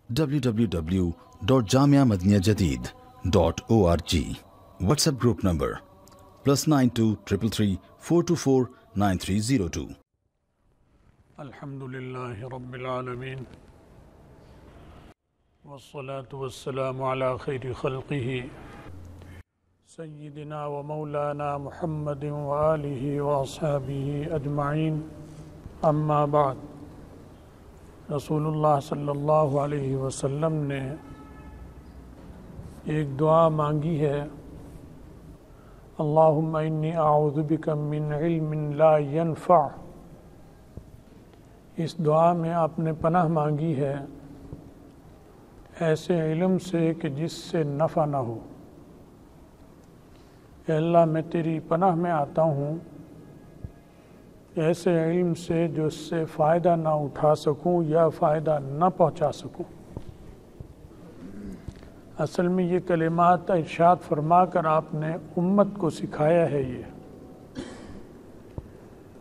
www.jamiamadiniyajadid.org. WhatsApp group number +92 333 424 9302. الحمدللہ رب العالمین والصلاة والسلام علی خیر خلقہ سیدنا و مولانا محمد وآلہ واصحابہ اجمعین، اما بعد۔ رسول اللہ صلی اللہ علیہ وسلم نے ایک دعا مانگی ہے، اللہم انی اعوذ بک من علم لا ینفع۔ اس دعا میں آپ نے پناہ مانگی ہے ایسے علم سے کہ جس سے نفع نہ ہو۔ اے اللہ، میں تیری پناہ میں آتا ہوں ایسے علم سے جو اس سے فائدہ نہ اٹھا سکوں یا فائدہ نہ پہنچا سکوں۔ اصل میں یہ کلمات ارشاد فرما کر آپ نے امت کو سکھایا ہے یہ،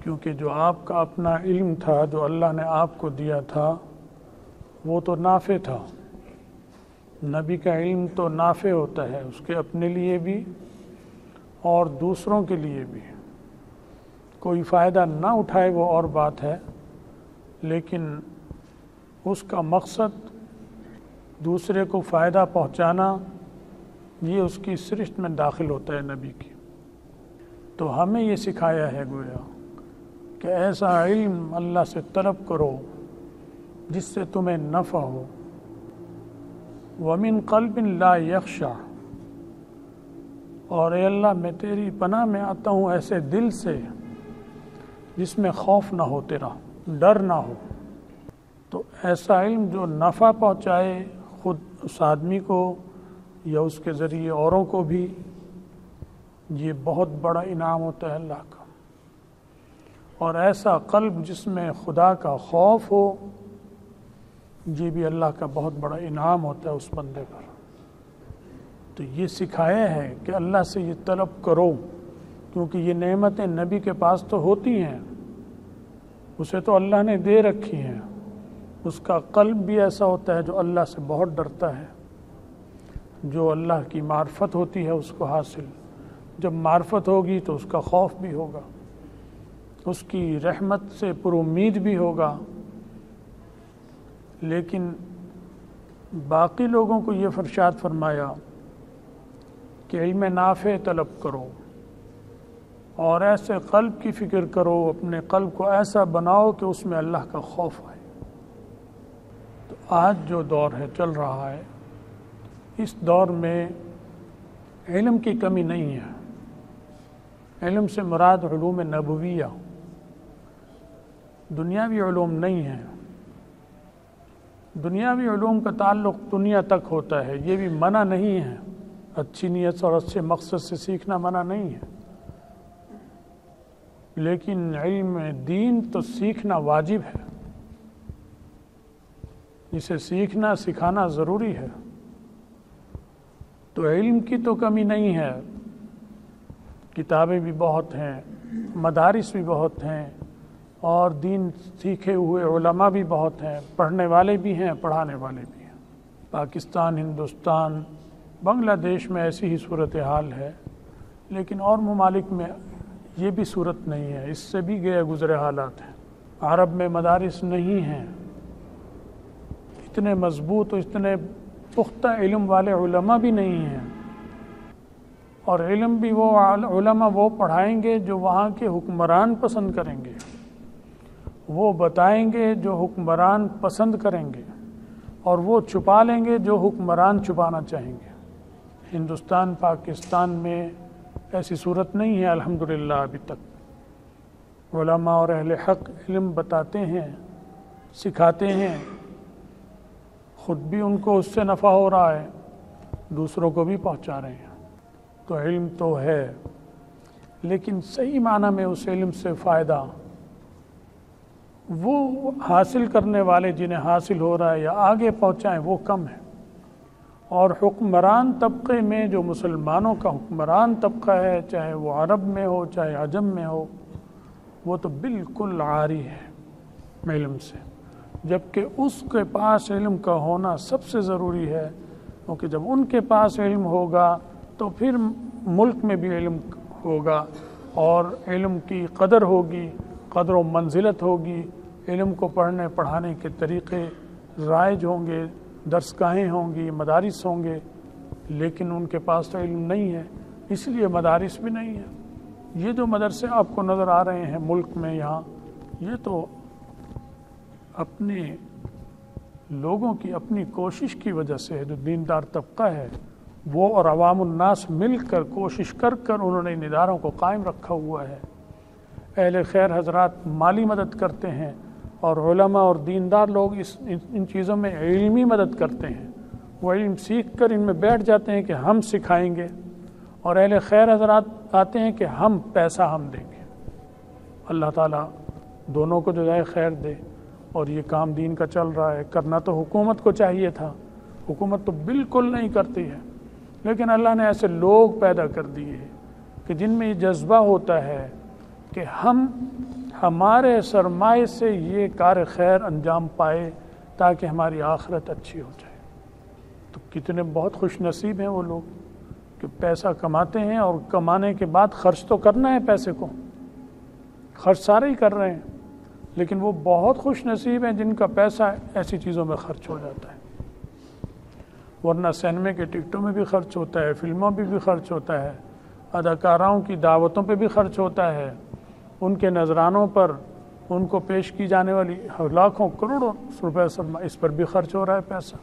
کیونکہ جو آپ کا اپنا علم تھا، جو اللہ نے آپ کو دیا تھا، وہ تو نافع تھا۔ نبی کا علم تو نافع ہوتا ہے، اس کے اپنے لیے بھی اور دوسروں کے لیے بھی۔ کوئی فائدہ نہ اٹھائے وہ اور بات ہے، لیکن اس کا مقصد دوسرے کو فائدہ پہنچانا، یہ اس کی سرشت میں داخل ہوتا ہے نبی کی۔ تو ہمیں یہ سکھایا ہے گویا کہ ایسا علم اللہ سے طلب کرو جس سے تمہیں نفع ہو۔ وَمِن قَلْبٍ لَا يَخْشَعْ، اور اے اللہ میں تیری پناہ میں آتا ہوں ایسے دل سے جس میں خوف نہ ہو، تیرا ڈر نہ ہو۔ تو ایسا علم جو نفع پہنچائے خود اس آدمی کو یا اس کے ذریعے اوروں کو بھی، یہ بہت بڑا انعام ہوتا ہے اللہ کا۔ اور ایسا قلب جس میں خدا کا خوف ہو، یہ بھی اللہ کا بہت بڑا انعام ہوتا ہے اس بندے پر۔ تو یہ سکھایا ہے کہ اللہ سے یہ طلب کرو، کیونکہ یہ نعمتیں نبی کے پاس تو ہوتی ہیں، اسے تو اللہ نے دے رکھی ہیں۔ اس کا قلب بھی ایسا ہوتا ہے جو اللہ سے بہت ڈرتا ہے، جو اللہ کی معرفت ہوتی ہے اس کو حاصل۔ جب معرفت ہوگی تو اس کا خوف بھی ہوگا، اس کی رحمت سے پر امید بھی ہوگا۔ لیکن باقی لوگوں کو یہ ارشاد فرمایا کہ علم نافع طلب کرو اور ایسے قلب کی فکر کرو، اپنے قلب کو ایسا بناؤ کہ اس میں اللہ کا خوف آئے۔ تو آج جو دور ہے چل رہا ہے، اس دور میں علم کی کمی نہیں ہے۔ علم سے مراد علوم نبویہ، دنیاوی علوم نہیں ہے۔ دنیاوی علوم کا تعلق دنیا تک ہوتا ہے، یہ بھی منع نہیں ہے، اچھی نیت اور اچھے مقصد سے سیکھنا منع نہیں ہے، لیکن علم دین تو سیکھنا واجب ہے، اسے سیکھنا سکھانا ضروری ہے۔ تو علم کی تو کمی نہیں ہے، کتابیں بھی بہت ہیں، مدارس بھی بہت ہیں، اور دین سیکھے ہوئے علماء بھی بہت ہیں، پڑھنے والے بھی ہیں، پڑھانے والے بھی ہیں۔ پاکستان، ہندوستان، بنگلہ دیش میں ایسی ہی صورتحال ہے، لیکن اور ممالک میں یہ بھی صورت نہیں ہے، اس سے بھی گئے گزرے حالات ہیں۔ عرب میں مدارس نہیں ہیں، اتنے مضبوط اور اتنے پختہ علم والے علماء بھی نہیں ہیں، اور علم بھی وہ علماء وہ پڑھائیں گے جو وہاں کے حکمران پسند کریں گے، وہ بتائیں گے جو حکمران پسند کریں گے، اور وہ چھپا لیں گے جو حکمران چھپانا چاہیں گے۔ ہندوستان، پاکستان میں ایسی صورت نہیں ہے الحمدللہ ابھی تک۔ علماء اور اہل حق علم بتاتے ہیں، سکھاتے ہیں، خود بھی ان کو اس سے نفع ہو رہا ہے، دوسروں کو بھی پہنچا رہے ہیں۔ تو علم تو ہے، لیکن صحیح معنی میں اس علم سے فائدہ وہ حاصل کرنے والے جنہیں حاصل ہو رہا ہے یا آگے پہنچائیں وہ کم ہے۔ اور حکمران طبقے میں جو مسلمانوں کا حکمران طبقہ ہے، چاہے وہ عرب میں ہو چاہے عجم میں ہو، وہ تو بالکل عاری ہے علم سے۔ جبکہ اس کے پاس علم کا ہونا سب سے ضروری ہے، کیونکہ جب ان کے پاس علم ہوگا تو پھر ملک میں بھی علم ہوگا اور علم کی قدر ہوگی، قدر و منزلت ہوگی، علم کو پڑھنے پڑھانے کے طریقے رائج ہوں گے، درسگاہیں ہوں گی، مدارس ہوں گے، لیکن ان کے پاس تو علم نہیں ہے، اس لیے مدارس بھی نہیں ہے۔ یہ جو مدرسے آپ کو نظر آ رہے ہیں ملک میں یہاں، یہ تو اپنے لوگوں کی اپنی کوشش کی وجہ سے ہے، جو دیندار طبقہ ہے وہ اور عوام الناس مل کر کوشش کر انہوں نے ان اداروں کو قائم رکھا ہوا ہے۔ اہل خیر حضرات مالی مدد کرتے ہیں اور علماء اور دیندار لوگ ان چیزوں میں علمی مدد کرتے ہیں، وہ علم سیکھ کر ان میں بیٹھ جاتے ہیں کہ ہم سکھائیں گے، اور اہل خیر حضرات آتے ہیں کہ ہم پیسہ ہم دیں گے۔ اللہ تعالیٰ دونوں کو جزائے خیر دے، اور یہ کام دین کا چل رہا ہے۔ کرنا تو حکومت کو چاہیے تھا، حکومت تو بالکل نہیں کرتی ہے، لیکن اللہ نے ایسے لوگ پیدا کر دیے ہیں کہ جن میں یہ جذبہ ہوتا ہے کہ ہمارے سرمائے سے یہ کار خیر انجام پائے تاکہ ہماری آخرت اچھی ہو جائے۔ تو کتنے بہت خوش نصیب ہیں وہ لوگ کہ پیسہ کماتے ہیں، اور کمانے کے بعد خرچ تو کرنا ہے، پیسے کو خرچ سارے ہی کر رہے ہیں، لیکن وہ بہت خوش نصیب ہیں جن کا پیسہ ایسی چیزوں میں خرچ ہو جاتا ہے۔ ورنہ سینمے کے ٹکٹوں میں بھی خرچ ہوتا ہے، فلموں پہ بھی خرچ ہوتا ہے، اداکاراؤں کی دعوتوں پہ بھی خرچ ہوتا ہے، ان کے نذرانوں پر ان کو پیش کی جانے والی لاکھوں کروڑوں روپے سرمایہ، اس پر بھی خرچ ہو رہا ہے پیسہ۔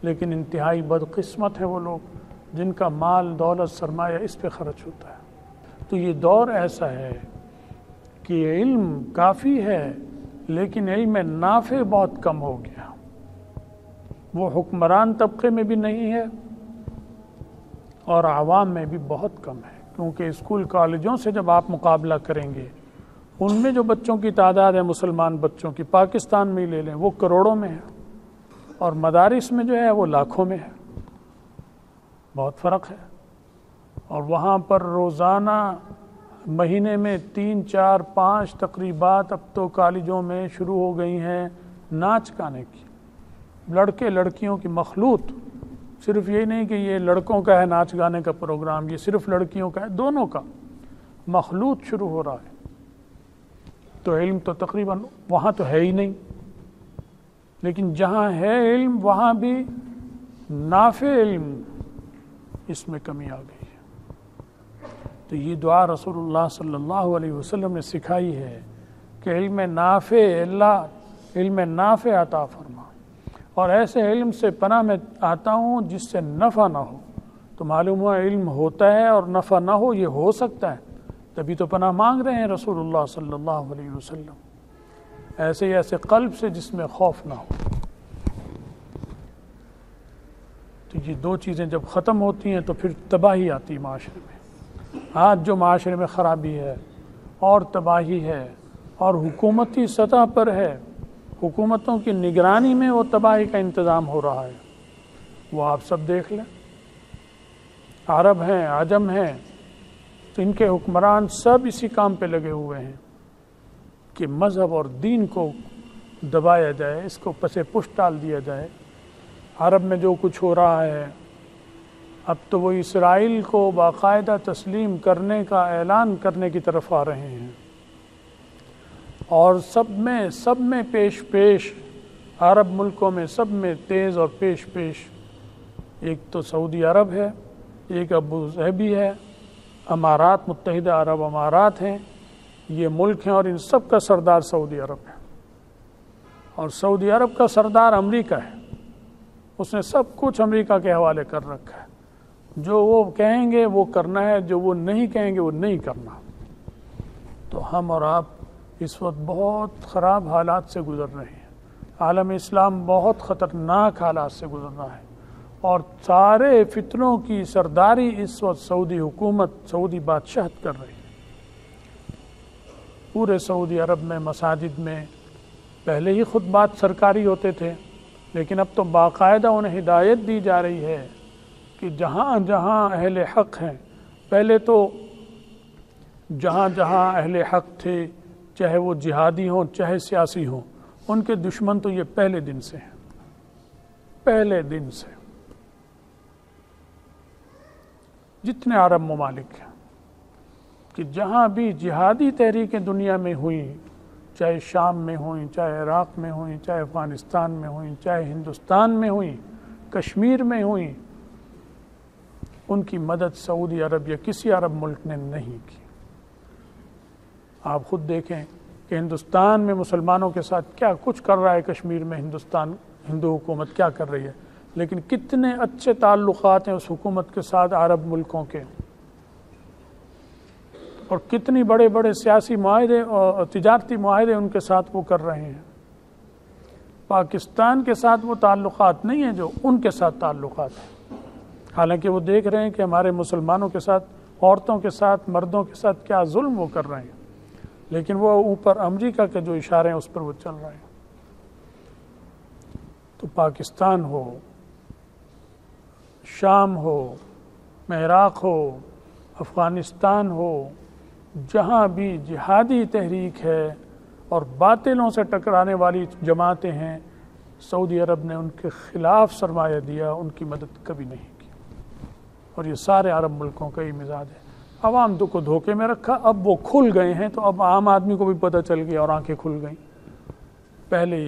لیکن انتہائی بدقسمت ہے وہ لوگ جن کا مال دولت سرمایہ اس پہ خرچ ہوتا ہے۔ تو یہ دور ایسا ہے کہ علم کافی ہے، لیکن علم نافع بہت کم ہو گیا، وہ حکمران طبقے میں بھی نہیں ہے اور عوام میں بھی بہت کم ہے، کیونکہ اسکول کالجوں سے جب آپ مقابلہ کریں گے، ان میں جو بچوں کی تعداد ہے مسلمان بچوں کی، پاکستان میں ہی لے لیں، وہ کروڑوں میں ہے، اور مدارس میں جو ہے وہ لاکھوں میں ہے، بہت فرق ہے۔ اور وہاں پر روزانہ مہینے میں 3 4 5 تقریبات اب تو کالجوں میں شروع ہو گئی ہیں ناچ گانے کی، لڑکے لڑکیوں کی مخلوط، صرف یہ نہیں کہ یہ لڑکوں کا ہے ناچ گانے کا پروگرام، یہ صرف لڑکیوں کا ہے، دونوں کا مخلوط شروع ہو رہا ہے۔ تو علم تو تقریباً وہاں تو ہے ہی نہیں، لیکن جہاں ہے علم وہاں بھی نافع علم اس میں کمی آ گئی ہے۔ تو یہ دعا رسول اللہ صلی اللہ علیہ وسلم نے سکھائی ہے کہ علم نافع، اللہ علم نافع عطا فرما، اور ایسے علم سے پناہ میں آتا ہوں جس سے نفع نہ ہو۔ تو معلوم ہوا علم ہوتا ہے اور نفع نہ ہو، یہ ہو سکتا ہے، تبھی تو پناہ مانگ رہے ہیں رسول اللہ صلی اللہ علیہ وسلم، ایسے قلب سے جس میں خوف نہ ہو۔ تو یہ دو چیزیں جب ختم ہوتی ہیں تو پھر تباہی آتی معاشرے میں۔ آج جو معاشرے میں خرابی ہے اور تباہی ہے اور حکومتی سطح پر ہے، حکومتوں کی نگرانی میں وہ تباہی کا انتظام ہو رہا ہے، وہ آپ سب دیکھ لیں۔ عرب ہیں، عجم ہیں، تو ان کے حکمران سب اسی کام پہ لگے ہوئے ہیں کہ مذہب اور دین کو دبایا جائے، اس کو پسے پشت ڈال دیا جائے۔ عرب میں جو کچھ ہو رہا ہے، اب تو وہ اسرائیل کو باقاعدہ تسلیم کرنے کا اعلان کرنے کی طرف آ رہے ہیں، اور سب میں پیش عرب ملکوں میں سب میں تیز اور پیش ایک تو سعودی عرب ہے، ایک ابو ظہبی ہے، امارات، متحدہ عرب امارات ہیں، یہ ملک ہیں، اور ان سب کا سردار سعودی عرب ہے، اور سعودی عرب کا سردار امریکہ ہے، اس نے سب کچھ امریکہ کے حوالے کر رکھا ہے، جو وہ کہیں گے وہ کرنا ہے، جو وہ نہیں کہیں گے وہ نہیں کرنا۔ تو ہم اور آپ اس وقت بہت خراب حالات سے گزر رہے ہیں، عالم اسلام بہت خطرناک حالات سے گزر رہا ہے، اور سارے فتنوں کی سرداری اس وقت سعودی حکومت، سعودی بادشاہت کر رہی ہے۔ پورے سعودی عرب میں مساجد میں پہلے ہی خطبات سرکاری ہوتے تھے، لیکن اب تو باقاعدہ انہیں ہدایت دی جا رہی ہے کہ جہاں جہاں اہل حق ہیں، پہلے تو جہاں جہاں اہل حق تھے، چاہے وہ جہادی ہوں چاہے سیاسی ہوں، ان کے دشمن تو یہ پہلے دن سے ہیں، پہلے دن سے جتنے عرب ممالک ہیں کہ جہاں بھی جہادی تحریکیں دنیا میں ہوئیں، چاہے شام میں ہوئیں، چاہے عراق میں ہوئیں، چاہے افغانستان میں ہوئیں، چاہے ہندوستان میں ہوئیں، کشمیر میں ہوئیں، ان کی مدد سعودی عرب یا کسی عرب ملک نے نہیں کی۔ آپ خود دیکھیں کہ ہندوستان میں مسلمانوں کے ساتھ کیا کچھ کر رہا ہے، کشمیر میں ہندوستان ہندو حکومت کیا کر رہی ہے، لیکن کتنے اچھے تعلقات ہیں اس حکومت کے ساتھ عرب ملکوں کے، اور کتنی بڑے بڑے سیاسی معاہدے اور تجارتی معاہدے ان کے ساتھ وہ کر رہے ہیں۔ پاکستان کے ساتھ وہ تعلقات نہیں ہیں جو ان کے ساتھ تعلقات ہیں، حالانکہ وہ دیکھ رہے ہیں کہ ہمارے مسلمانوں کے ساتھ، عورتوں کے ساتھ، مردوں کے ساتھ کیا ظلم وہ کر رہے ہیں، لیکن وہ اوپر امریکہ کے جو اشارے ہیں اس پر وہ چل رہے ہیں۔ تو پاکستان ہو، شام ہو، عراق ہو، افغانستان ہو، جہاں بھی جہادی تحریک ہے اور باطلوں سے ٹکرانے والی جماعتیں ہیں، سعودی عرب نے ان کے خلاف سرمایہ دیا، ان کی مدد کبھی نہیں کی، اور یہ سارے عرب ملکوں کا ہی مزاج ہے۔ عوام کو دھوکے میں رکھا، اب وہ کھل گئے ہیں تو اب عام آدمی کو بھی پتہ چل گیا اور آنکھیں کھل گئیں۔ پہلے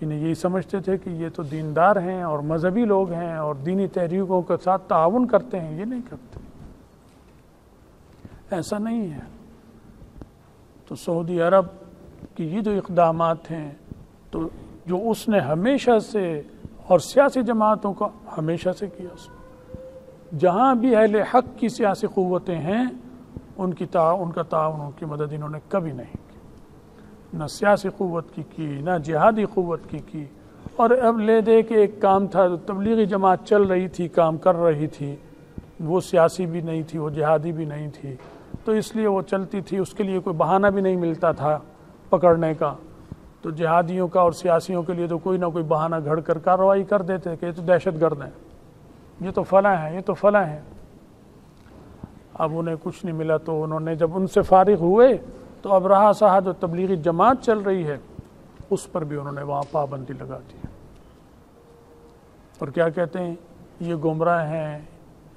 انہیں یہی سمجھتے تھے کہ یہ تو دیندار ہیں اور مذہبی لوگ ہیں اور دینی تحریکوں کے ساتھ تعاون کرتے ہیں، یہ نہیں کرتے، ایسا نہیں ہے۔ تو سعودی عرب کی یہ جو اقدامات ہیں، تو جو اس نے ہمیشہ سے، اور سیاسی جماعتوں کا ہمیشہ سے کیا، اس نے جہاں بھی اہل حق کی سیاسی قوتیں ہیں ان کا تعاون، ان کی مدد انہوں نے کبھی نہیں کی، نہ سیاسی قوت کی نہ جہادی قوت کی۔ اور اب لے دے کہ ایک کام تھا، تبلیغی جماعت چل رہی تھی، کام کر رہی تھی، وہ سیاسی بھی نہیں تھی، وہ جہادی بھی نہیں تھی، تو اس لیے وہ چلتی تھی، اس کے لیے کوئی بہانہ بھی نہیں ملتا تھا پکڑنے کا، تو جہادیوں کا اور سیاسیوں کے لیے تو کوئی نہ کوئی بہانہ گھڑ کر کارروائی کر دیتے کہ یہ تو دہشت گرد ہیں، یہ تو فلاں ہیں، یہ تو فلاں ہیں۔ اب انہیں کچھ نہیں ملا تو انہوں نے جب ان سے فارغ ہوئے تو اب رہا سہا جو تبلیغی جماعت چل رہی ہے اس پر بھی انہوں نے وہاں پابندی لگا دی، اور کیا کہتے ہیں، یہ گمراہ ہیں،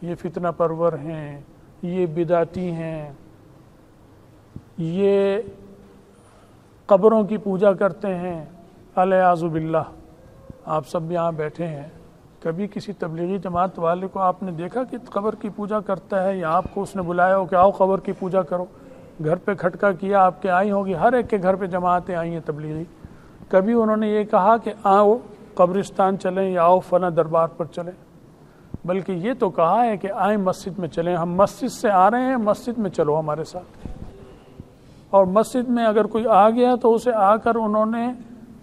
یہ فتنہ پرور ہیں، یہ بدعتی ہیں، یہ قبروں کی پوجا کرتے ہیں، الیاذ باللہ۔ آپ سب یہاں بیٹھے ہیں، کبھی کسی تبلیغی جماعت والے کو آپ نے دیکھا کہ قبر کی پوجا کرتا ہے، یا آپ کو اس نے بلایا ہو کہ آؤ قبر کی پوجا کرو، گھر پہ کھٹکا کیا، آپ کے آئی ہوگی، ہر ایک کے گھر پہ جماعتیں آئی ہیں تبلیغی، کبھی انہوں نے یہ کہا کہ آؤ قبرستان چلیں یا آؤ فلاں دربار پر چلیں، بلکہ یہ تو کہا ہے کہ آئیں مسجد میں چلیں، ہم مسجد سے آ رہے ہیں، مسجد میں چلو ہمارے ساتھ، اور مسجد میں اگر کوئی آ گیا تو اسے آ کر انہوں نے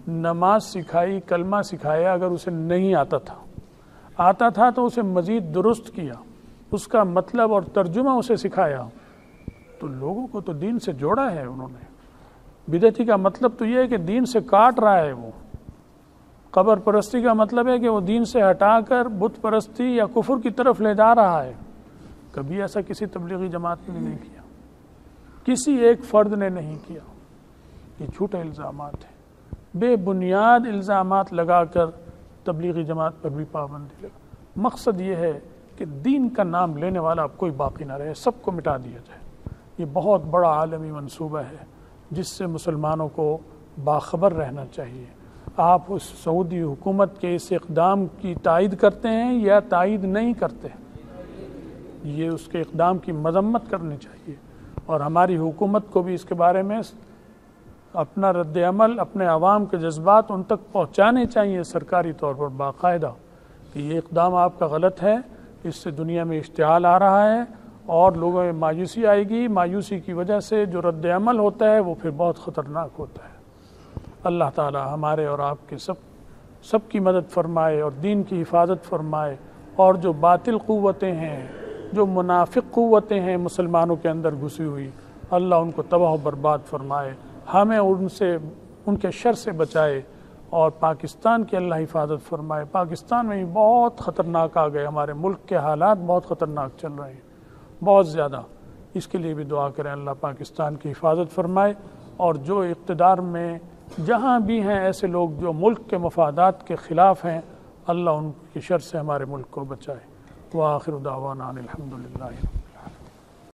نماز سکھائی، کلمہ سکھایا، اگر اسے نہیں آتا تھا تو اسے مزید درست کیا، اس کا مطلب اور ترجمہ اسے سکھایا، تو لوگوں کو تو دین سے جوڑا ہے انہوں نے۔ بدعتی کا مطلب تو یہ ہے کہ دین سے کاٹ رہا ہے، وہ قبر پرستی کا مطلب ہے کہ وہ دین سے ہٹا کر بت پرستی یا کفر کی طرف لے جا رہا ہے۔ کبھی ایسا کسی تبلیغی جماعت نے نہیں کیا، کسی ایک فرد نے نہیں کیا۔ یہ جھوٹے الزامات ہیں، بے بنیاد الزامات لگا کر تبلیغی جماعت پر بھی پابندی لگا۔ مقصد یہ ہے کہ دین کا نام لینے والا اب کوئی باقی نہ رہے، سب کو مٹا دیا جائے۔ یہ بہت بڑا عالمی منصوبہ ہے جس سے مسلمانوں کو باخبر رہنا چاہیے۔ آپ اس سعودی حکومت کے اس اقدام کی تائید کرتے ہیں یا تائید نہیں کرتے، یہ اس کے اقدام کی مذمت کرنی چاہیے، اور ہماری حکومت کو بھی اس کے بارے میں اپنا رد عمل، اپنے عوام کے جذبات ان تک پہنچانے چاہیے سرکاری طور پر باقاعدہ، کہ یہ اقدام آپ کا غلط ہے، اس سے دنیا میں اشتعال آ رہا ہے اور لوگوں میں مایوسی آئے گی، مایوسی کی وجہ سے جو رد عمل ہوتا ہے وہ پھر بہت خطرناک ہوتا ہے۔ اللہ تعالی ہمارے اور آپ کے سب کی مدد فرمائے اور دین کی حفاظت فرمائے، اور جو باطل قوتیں ہیں، جو منافق قوتیں ہیں مسلمانوں کے اندر گھسی ہوئی، اللہ ان کو تباہ و برباد فرمائے، ہمیں ان کے شر سے بچائے، اور پاکستان کی اللہ حفاظت فرمائے۔ پاکستان میں بھی بہت خطرناک آ گئے، ہمارے ملک کے حالات بہت خطرناک چل رہے ہیں، بہت زیادہ۔ اس کے لیے بھی دعا کریں اللہ پاکستان کی حفاظت فرمائے، اور جو اقتدار میں جہاں بھی ہیں ایسے لوگ جو ملک کے مفادات کے خلاف ہیں، اللہ ان کی شر سے ہمارے ملک کو بچائے۔ وآخر دعوانا ان الحمد للہ۔